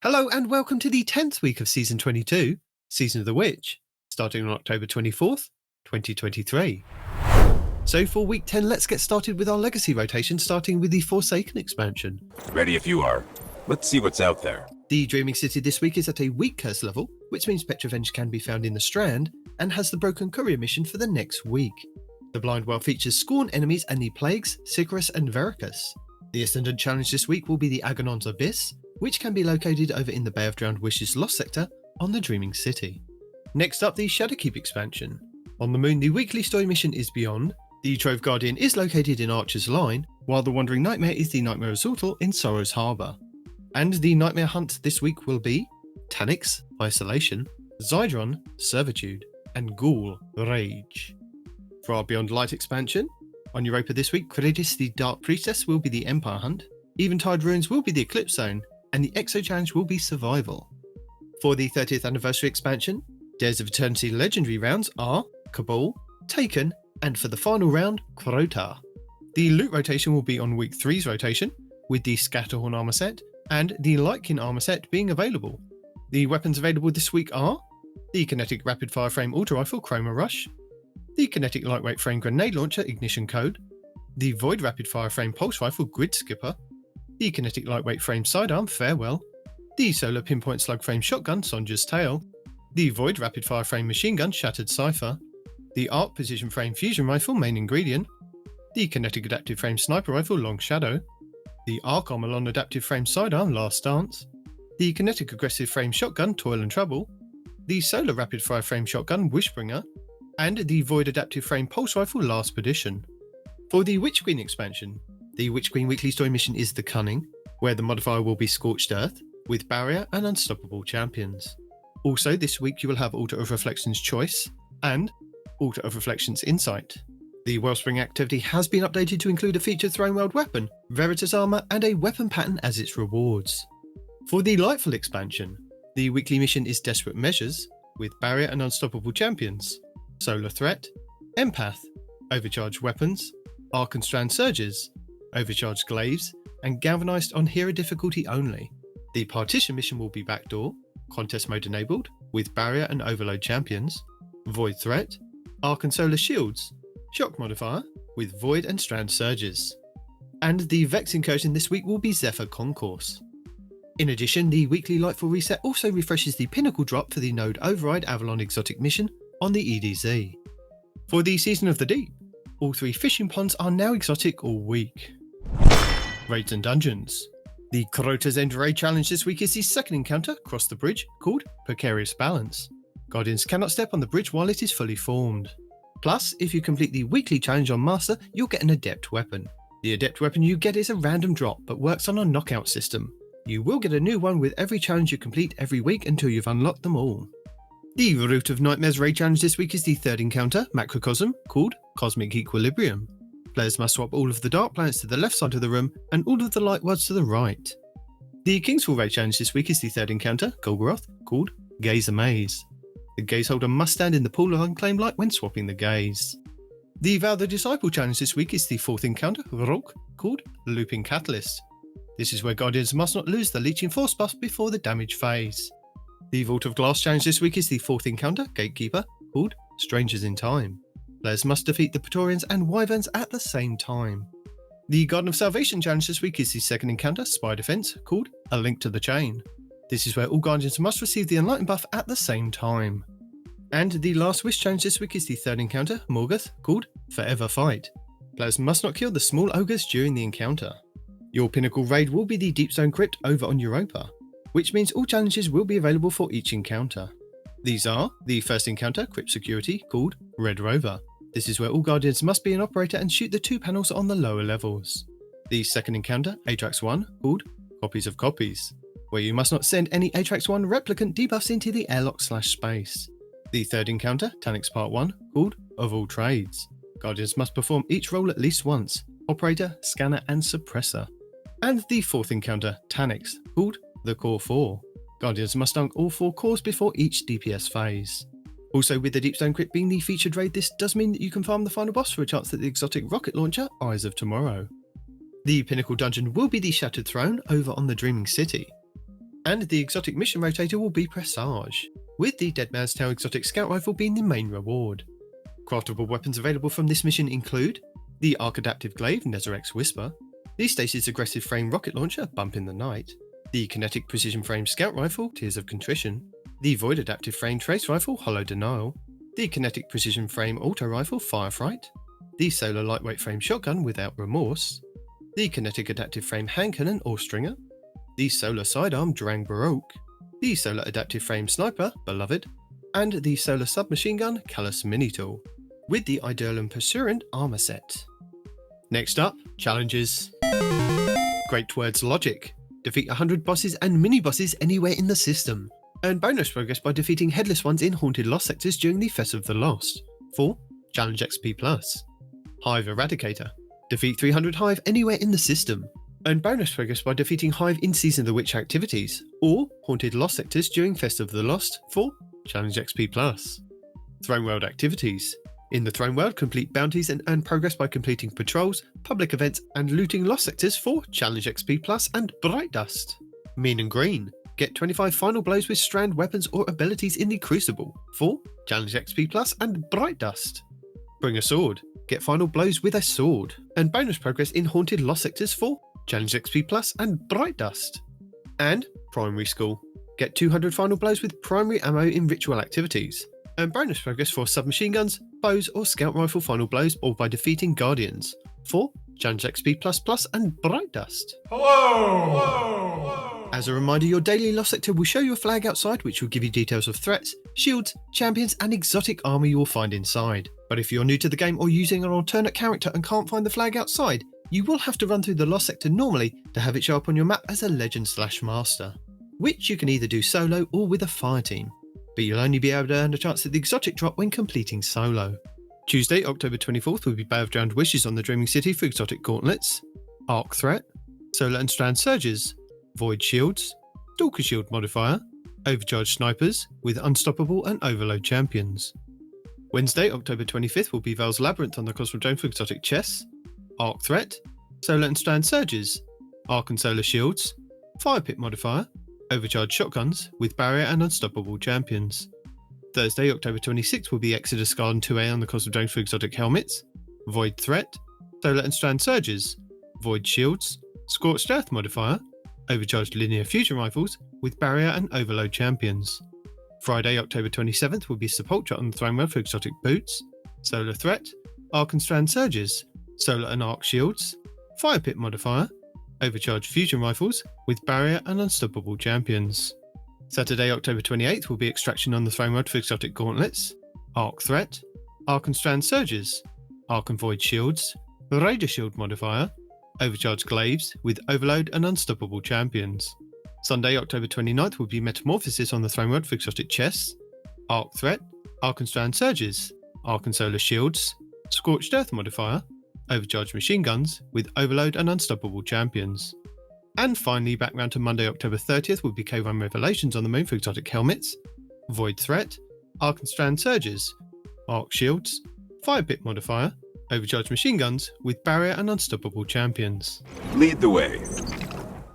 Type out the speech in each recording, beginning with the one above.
Hello and welcome to the 10th week of Season 22, Season of the Witch, starting on October 24th, 2023. So for week 10, let's get started with our legacy rotation, starting with the Forsaken expansion. Ready if you are. Let's see what's out there. The Dreaming City this week is at a weak curse level, which means Petrovenge can be found in the Strand, and has the Broken Courier mission for the next week. The Blind Well features Scorn enemies and the Plagues, Sicarus and Veracus. The Ascendant challenge this week will be the Agonon's Abyss, which can be located over in the Bay of Drowned Wishes Lost sector on the Dreaming City. Next up, the Shadowkeep expansion. On the Moon, the weekly story mission is Beyond. The Trove Guardian is located in Archer's Line, while the Wandering Nightmare is the Nightmare Resortal in Sorrow's Harbour. And the Nightmare Hunt this week will be Tanix, Isolation, Zydron, Servitude, and Ghoul, Rage. For our Beyond Light expansion, on Europa this week, Credis the Dark Priestess will be the Empire Hunt, Eventide Ruins will be the Eclipse Zone, and the Exo Challenge will be Survival. For the 30th Anniversary expansion, Dares of Eternity Legendary rounds are Cabal, Taken, and for the final round, Crota. The loot rotation will be on week 3's rotation, with the Scatterhorn armor set and the Lightkin armor set being available. The weapons available this week are the Kinetic Rapid Fire Frame Auto Rifle Chroma Rush, the Kinetic Lightweight Frame Grenade Launcher Ignition Code, the Void Rapid Fire Frame Pulse Rifle Grid Skipper, the Kinetic Lightweight Frame Sidearm Farewell, the Solar Pinpoint Slug Frame Shotgun Sonja's Tail, the Void Rapid Fire Frame Machine Gun Shattered Cipher, the Arc Precision Frame Fusion Rifle Main Ingredient, the Kinetic Adaptive Frame Sniper Rifle Long Shadow, the Arc Armorlon Adaptive Frame Sidearm Last Dance, the Kinetic Aggressive Frame Shotgun Toil and Trouble, the Solar Rapid Fire Frame Shotgun Wishbringer, and the Void Adaptive Frame Pulse Rifle Last Perdition. For the Witch Queen expansion, the Witch Queen weekly story mission is The Cunning, where the modifier will be Scorched Earth, with Barrier and Unstoppable champions. Also this week you will have Altar of Reflection's Choice, and Altar of Reflection's Insight. The Wellspring activity has been updated to include a featured Throne World weapon, Veritas armor, and a weapon pattern as its rewards. For the Lightfall expansion, the weekly mission is Desperate Measures, with Barrier and Unstoppable champions, Solar Threat, Empath, Overcharged weapons, Arc and Strand Surges, Overcharged Glaives, and Galvanized on Hero difficulty only. The Partition mission will be Backdoor, Contest mode enabled, with Barrier and Overload champions, Void Threat, Arc and Solar Shields, Shock modifier, with Void and Strand Surges. And the Vex incursion this week will be Zephyr Concourse. In addition, the weekly Lightfall reset also refreshes the Pinnacle drop for the Node Override Avalon Exotic mission on the EDZ. For the Season of the Deep, all 3 fishing ponds are now exotic all week. Raids and Dungeons. The Crota's End Raid challenge this week is the second encounter, Cross the Bridge, called Precarious Balance. Guardians cannot step on the bridge while it is fully formed. Plus, if you complete the weekly challenge on Master, you'll get an Adept weapon. The Adept weapon you get is a random drop, but works on a knockout system. You will get a new one with every challenge you complete every week until you've unlocked them all. The Root of Nightmares raid challenge this week is the third encounter, Macrocosm, called Cosmic Equilibrium. Players must swap all of the dark planets to the left side of the room and all of the light worlds to the right. The Kingsfall raid challenge this week is the third encounter, Golgoroth, called Gaze Amaze. The gaze holder must stand in the pool of unclaimed light when swapping the gaze. The Vow the Disciple challenge this week is the fourth encounter, Rook, called Looping Catalyst. This is where Guardians must not lose the Leeching Force buff before the damage phase. The Vault of Glass challenge this week is the fourth encounter, Gatekeeper, called Strangers in Time. Players must defeat the Praetorians and Wyverns at the same time. The Garden of Salvation challenge this week is the second encounter, Spy Defense, called A Link to the Chain. This is where all Guardians must receive the Enlightened buff at the same time. And the Last Wish challenge this week is the third encounter, Morgoth, called Forever Fight. Players must not kill the small ogres during the encounter. Your Pinnacle raid will be the Deep Zone Crypt over on Europa, which means all challenges will be available for each encounter. These are the first encounter, Crypt Security, called Red Rover. This is where all Guardians must be an operator and shoot the 2 panels on the lower levels. The second encounter, Atrax 1, called Copies of Copies, where you must not send any Atrax 1 replicant debuffs into the airlock/space. The third encounter, Tanix Part 1, called Of All Trades. Guardians must perform each role at least once, Operator, Scanner and Suppressor. And the fourth encounter, Tanix, called The Core 4. Guardians must dunk all 4 cores before each DPS phase. Also, with the Deep Zone Crypt being the featured raid, this does mean that you can farm the final boss for a chance at the exotic rocket launcher, Eyes of Tomorrow. The Pinnacle dungeon will be the Shattered Throne over on the Dreaming City. And the exotic mission rotator will be Presage, with the Dead Man's Tale exotic scout rifle being the main reward. Craftable weapons available from this mission include the Arc Adaptive Glaive Nezarex's Whisper, the Stasis Aggressive Frame Rocket Launcher Bump in the Night, the Kinetic Precision Frame Scout Rifle Tears of Contrition, the Void Adaptive Frame Trace Rifle Hollow Denial, the Kinetic Precision Frame Auto Rifle Firefright, the Solar Lightweight Frame Shotgun Without Remorse, the Kinetic Adaptive Frame Hand Cannon Stringer, the Solar Sidearm Drang Baroque, the Solar Adaptive Frame Sniper Beloved, and the Solar Submachine Gun Callus Mini Tool, with the Eidolon Pursuant armor set. Next up, challenges. Great Words Logic. Defeat 100 bosses and mini-bosses anywhere in the system. Earn bonus progress by defeating headless ones in Haunted Lost sectors during the Fest of the Lost. 4. Challenge XP+. Hive Eradicator. Defeat 300 Hive anywhere in the system. Earn bonus progress by defeating Hive in Season of the Witch activities, or Haunted Lost sectors during Fest of the Lost. 4. Challenge XP+. Throne World activities. In the Throne World, complete bounties and earn progress by completing patrols, public events, and looting lost sectors for Challenge XP+, and Bright Dust. Mean and Green. Get 25 final blows with strand weapons or abilities in the Crucible for Challenge XP+, and Bright Dust. Bring a Sword. Get final blows with a sword, and bonus progress in Haunted Lost sectors for Challenge XP+, and Bright Dust. And Primary School. Get 200 final blows with primary ammo in ritual activities. Earn bonus progress for submachine guns, bows, or scout rifle final blows, or by defeating guardians. For Challenge XP++ and Bright Dust. Hello! As a reminder, your daily lost sector will show you a flag outside, which will give you details of threats, shields, champions, and exotic armor you will find inside. But if you're new to the game or using an alternate character and can't find the flag outside, you will have to run through the lost sector normally to have it show up on your map as a legend/master, which you can either do solo or with a fire team. But you'll only be able to earn a chance at the exotic drop when completing solo. Tuesday, October 24th will be Bay of Drowned Wishes on the Dreaming City for exotic gauntlets, Arc Threat, Solar and Strand Surges, Void Shields, Stalker Shield Modifier, Overcharged Snipers with Unstoppable and Overload Champions. Wednesday, October 25th will be Vale's Labyrinth on the Cosmodrome for exotic chests, Arc Threat, Solar and Strand Surges, Arc and Solar Shields, Fire Pit Modifier, Overcharged Shotguns with Barrier and Unstoppable Champions. Thursday, October 26th will be Exodus Garden 2A on the Cosmodrome for exotic helmets, Void Threat, Solar and Strand Surges, Void Shields, Scorched Earth Modifier, Overcharged Linear Fusion Rifles with Barrier and Overload Champions. Friday, October 27th will be Sepultura on the Throne World for exotic boots, Solar Threat, Arc and Strand Surges, Solar and Arc Shields, Fire Pit Modifier, Overcharged Fusion Rifles with Barrier and Unstoppable Champions. Saturday, October 28th will be Extraction on the Throne World for exotic gauntlets, Arc Threat, Arc and Strand Surges, Arc and Void Shields, Raider Shield Modifier, Overcharged Glaives with Overload and Unstoppable Champions. Sunday, October 29th will be Metamorphosis on the Throne World for exotic chests, Arc Threat, Arc and Strand Surges, Arc and Solar Shields, Scorched Earth Modifier, Overcharged Machine Guns with Overload and Unstoppable Champions. And finally, back round to Monday, October 30th will be K1 Revelations on the Moon for exotic helmets, Void Threat, Arc and Strand Surges, Arc Shields, Fire Pit Modifier, Overcharged Machine Guns with Barrier and Unstoppable Champions. Lead the way.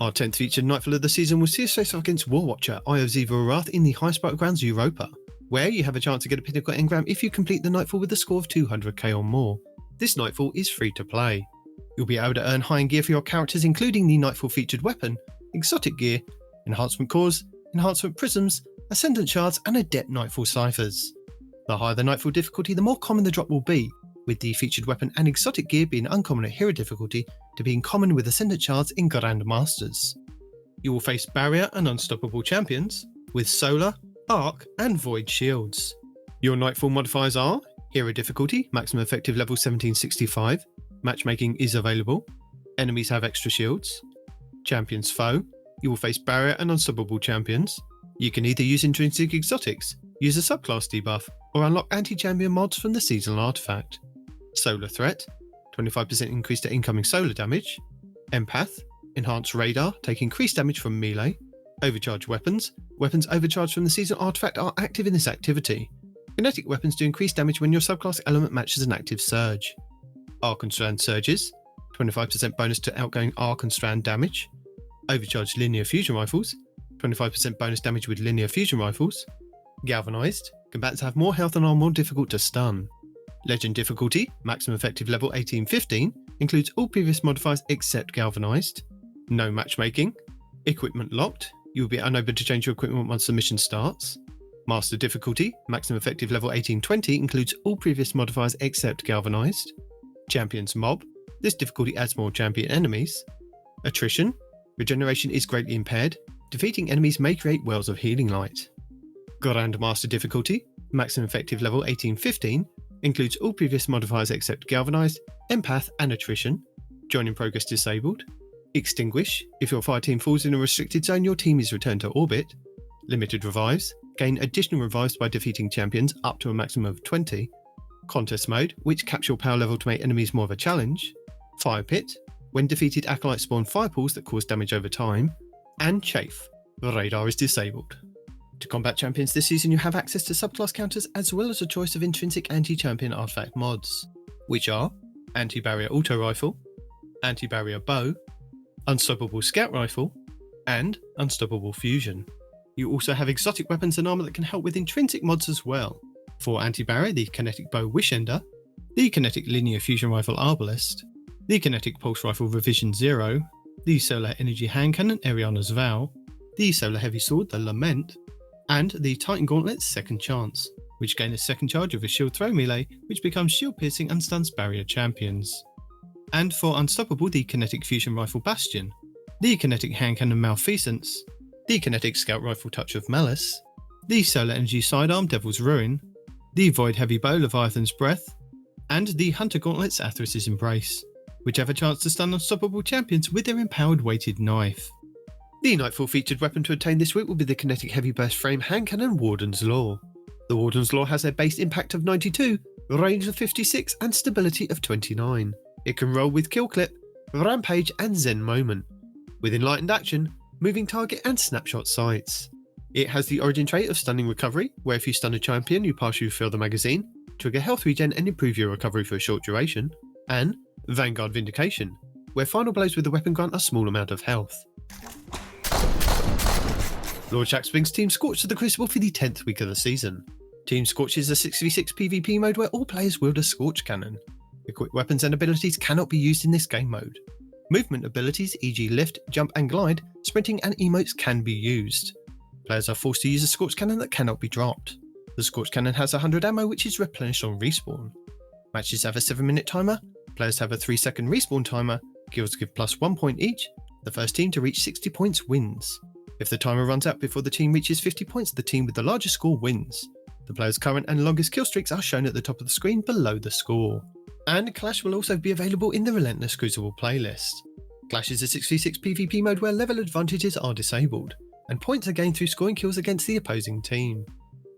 Our 10th featured Nightfall of the season will see us face off against Warwatcher, Eye of Ziva Wrath in the High Spark Grounds Europa, where you have a chance to get a Pinnacle engram if you complete the Nightfall with a score of 200k or more. This Nightfall is free to play. You'll be able to earn high-end gear for your characters, including the Nightfall featured weapon, exotic gear, enhancement cores, enhancement prisms, ascendant shards, and adept Nightfall ciphers. The higher the Nightfall difficulty, the more common the drop will be, with the featured weapon and exotic gear being uncommon at hero difficulty to being common with ascendant shards in Grand Masters. You will face Barrier and Unstoppable Champions with Solar, Arc, and Void Shields. Your Nightfall modifiers are Hero difficulty, maximum effective level 1765, matchmaking is available, enemies have extra shields, Champions Foe, you will face Barrier and Unstoppable Champions, you can either use intrinsic exotics, use a subclass debuff, or unlock anti-champion mods from the seasonal artifact. Solar Threat, 25% increase to incoming solar damage, Empath, enhanced radar, take increased damage from melee, Overcharged weapons, weapons overcharged from the seasonal artifact are active in this activity. Kinetic weapons do increase damage when your subclass element matches an active surge. Arc and Strand Surges, 25% bonus to outgoing Arc and Strand damage. Overcharged Linear Fusion Rifles, 25% bonus damage with linear fusion rifles. Galvanized, combatants have more health and are more difficult to stun. Legend difficulty, maximum effective level 18-15, includes all previous modifiers except Galvanized. No matchmaking. Equipment locked, you will be unable to change your equipment once the mission starts. Master difficulty, maximum effective level 18-20, includes all previous modifiers except Galvanized. Champions mob, this difficulty adds more champion enemies. Attrition, regeneration is greatly impaired. Defeating enemies may create wells of healing light. Grandmaster difficulty, maximum effective level 18-15, includes all previous modifiers except Galvanized, Empath and Attrition. Join in progress disabled. Extinguish, if your fire team falls in a restricted zone, your team is returned to orbit. Limited revives, gain additional revives by defeating champions up to a maximum of 20. Contest mode, which caps your power level to make enemies more of a challenge. Fire pit, when defeated acolytes spawn firepools that cause damage over time. And Chafe, the radar is disabled. To combat champions this season, you have access to subclass counters as well as a choice of intrinsic anti-champion artifact mods, which are Anti-Barrier Auto Rifle, Anti-Barrier Bow, Unstoppable Scout Rifle, and Unstoppable Fusion. You also have exotic weapons and armor that can help with intrinsic mods as well. For Anti-Barrier, the Kinetic Bow Wishender, the Kinetic Linear Fusion Rifle Arbalest, the Kinetic Pulse Rifle Revision 0, the Solar Energy Hand Cannon Ariana's Vow, the Solar Heavy Sword the Lament, and the Titan Gauntlet Second Chance, which gain a second charge of a shield throw melee, which becomes shield piercing and stuns barrier champions. And for Unstoppable, the Kinetic Fusion Rifle Bastion, the Kinetic Hand Cannon Malfeasance, the Kinetic Scout Rifle Touch of Malice, the Solar Energy Sidearm Devil's Ruin, the Void Heavy Bow Leviathan's Breath, and the Hunter Gauntlets Atheris's Embrace, which have a chance to stun unstoppable champions with their empowered weighted knife. The Nightfall featured weapon to obtain this week will be the Kinetic Heavy Burst Frame Hand Cannon Warden's Law. The Warden's Law has a base impact of 92, range of 56 and stability of 29. It can roll with Kill Clip, Rampage and Zen Moment, with Enlightened Action, Moving Target and Snapshot Sights. It has the origin trait of Stunning Recovery, where if you stun a champion you partially refill the magazine, trigger health regen and improve your recovery for a short duration, and Vanguard Vindication, where final blows with the weapon grant a small amount of health. Lord Shaxx brings Team Scorch to the Crucible for the 10th week of the season. Team Scorch is a 6v6 PvP mode where all players wield a Scorch Cannon. Equipped weapons and abilities cannot be used in this game mode. Movement abilities, e.g. lift, jump and glide, sprinting and emotes can be used. Players are forced to use a Scorch Cannon that cannot be dropped. The Scorch Cannon has 100 ammo which is replenished on respawn. Matches have a 7-minute timer, players have a 3-second respawn timer, guilds give plus 1 point each, the first team to reach 60 points wins. If the timer runs out before the team reaches 50 points, the team with the largest score wins. The player's current and longest kill streaks are shown at the top of the screen below the score. And Clash will also be available in the Relentless Crucible playlist. Clash is a 6v6 PvP mode where level advantages are disabled, and points are gained through scoring kills against the opposing team.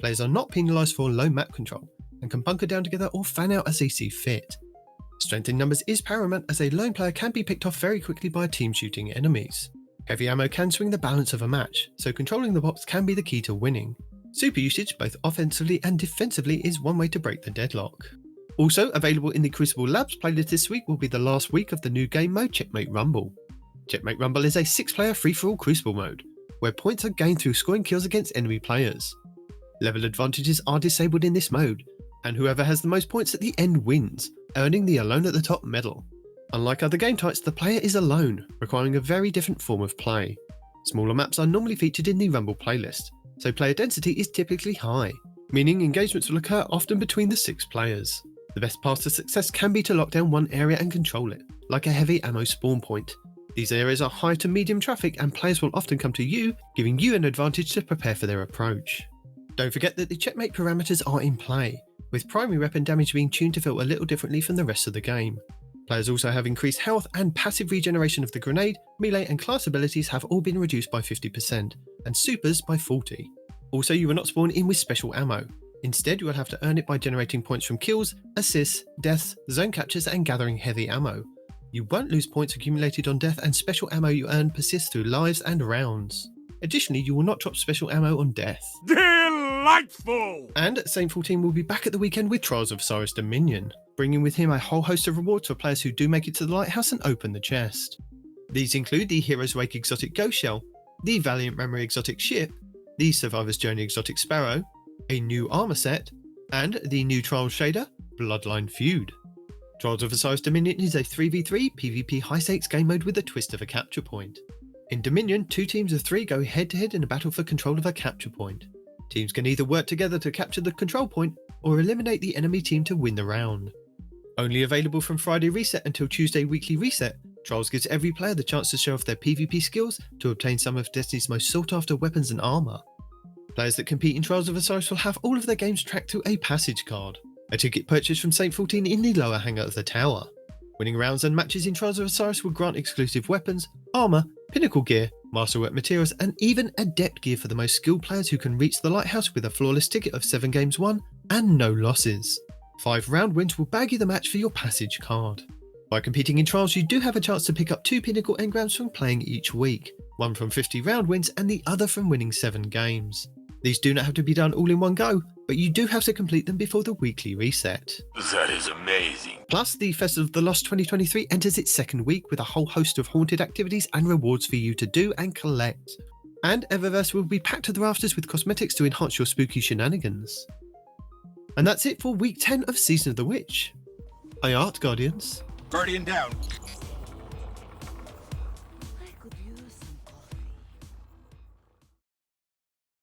Players are not penalised for low map control, and can bunker down together or fan out as they see fit. Strength in numbers is paramount as a lone player can be picked off very quickly by a team shooting enemies. Heavy ammo can swing the balance of a match, so controlling the box can be the key to winning. Super usage, both offensively and defensively, is one way to break the deadlock. Also available in the Crucible Labs playlist this week will be the last week of the new game mode Checkmate Rumble. Checkmate Rumble is a 6-player free-for-all Crucible mode, where points are gained through scoring kills against enemy players. Level advantages are disabled in this mode, and whoever has the most points at the end wins, earning the Alone at the Top medal. Unlike other game types, the player is alone, requiring a very different form of play. Smaller maps are normally featured in the Rumble playlist, so player density is typically high, meaning engagements will occur often between the 6 players. The best path to success can be to lock down one area and control it, like a heavy ammo spawn point. These areas are high to medium traffic and players will often come to you, giving you an advantage to prepare for their approach. Don't forget that the checkmate parameters are in play, with primary weapon damage being tuned to feel a little differently from the rest of the game. Players also have increased health, and passive regeneration of the grenade, melee and class abilities have all been reduced by 50%, and supers by 40%. Also, you will not spawn in with special ammo. Instead, you will have to earn it by generating points from kills, assists, deaths, zone captures and gathering heavy ammo. You won't lose points accumulated on death, and special ammo you earn persists through lives and rounds. Additionally, you will not drop special ammo on death. Delightful! And Saint 14 will be back at the weekend with Trials of Osiris Dominion, bringing with him a whole host of rewards for players who do make it to the lighthouse and open the chest. These include the Hero's Wake exotic Ghost Shell, the Valiant Memory exotic ship, the Survivor's Journey exotic Sparrow, a new armor set, and the new Trials shader, Bloodline Feud. Trials of Osiris Dominion is a 3v3 PvP high stakes game mode with a twist of a capture point. In Dominion, 2 teams of 3 go head to head in a battle for control of a capture point. Teams can either work together to capture the control point or eliminate the enemy team to win the round. Only available from Friday reset until Tuesday weekly reset, Trials gives every player the chance to show off their PvP skills to obtain some of Destiny's most sought after weapons and armor. Players that compete in Trials of Osiris will have all of their games tracked to a passage card, a ticket purchased from Saint 14 in the lower hangar of the tower. Winning rounds and matches in Trials of Osiris will grant exclusive weapons, armor, Pinnacle gear, masterwork materials, and even adept gear for the most skilled players who can reach the lighthouse with a flawless ticket of 7 games won and no losses. 5 round wins will bag you the match for your passage card. By competing in Trials, you do have a chance to pick up 2 Pinnacle engrams from playing each week, one from 50 round wins and the other from winning 7 games. These do not have to be done all in one go, but you do have to complete them before the weekly reset. That is amazing. Plus, the Festival of the Lost 2023 enters its 2nd week with a whole host of haunted activities and rewards for you to do and collect. And Eververse will be packed to the rafters with cosmetics to enhance your spooky shenanigans. And that's it for week 10 of Season of the Witch. Aye Art Guardians. Guardian down.